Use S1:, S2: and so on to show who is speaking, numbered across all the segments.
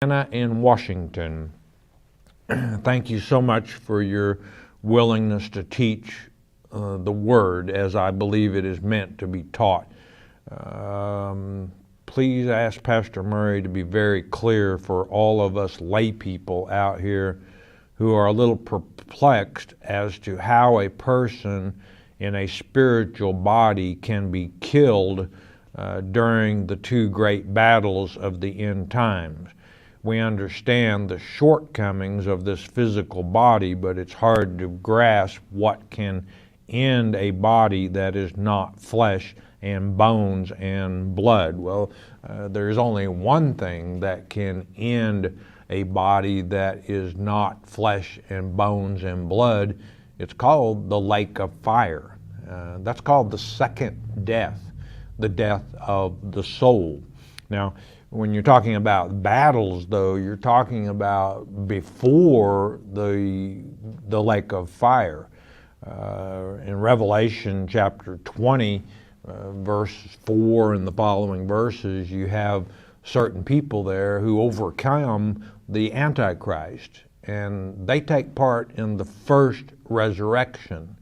S1: Anna in Washington. Thank you so much for your willingness to teach the Word as I believe it is meant to be taught. Please ask Pastor Murray to be very clear for all of us lay people out here who are a little perplexed as to how a person in a spiritual body can be killed during the two great battles of the end times. We understand the shortcomings of this physical body, but it's hard to grasp what can end a body that is not flesh and bones and blood. Well, there's only one thing that can end a body that is not flesh and bones and blood. It's called the lake of fire. That's called the second death, the death of the soul. Now, when you're talking about battles, though, you're talking about before the lake of fire. In Revelation chapter 20, verse 4 and the following verses, you have certain people there who overcome the Antichrist, and they take part in the first resurrection.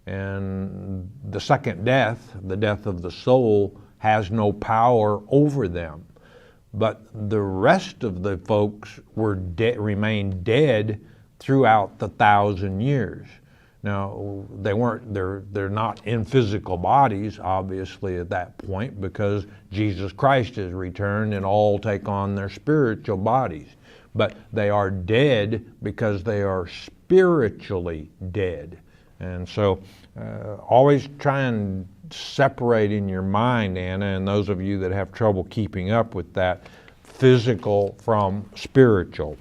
S1: And the second death, the death of the soul, has no power over them. But the rest of the folks remained dead throughout the 1,000 years. Now, they're not in physical bodies, obviously, at that point, because Jesus Christ has returned and all take on their spiritual bodies. But they are dead because they are spiritually dead. And so always try and separate in your mind, Anna, and those of you that have trouble keeping up with that, physical from spiritual.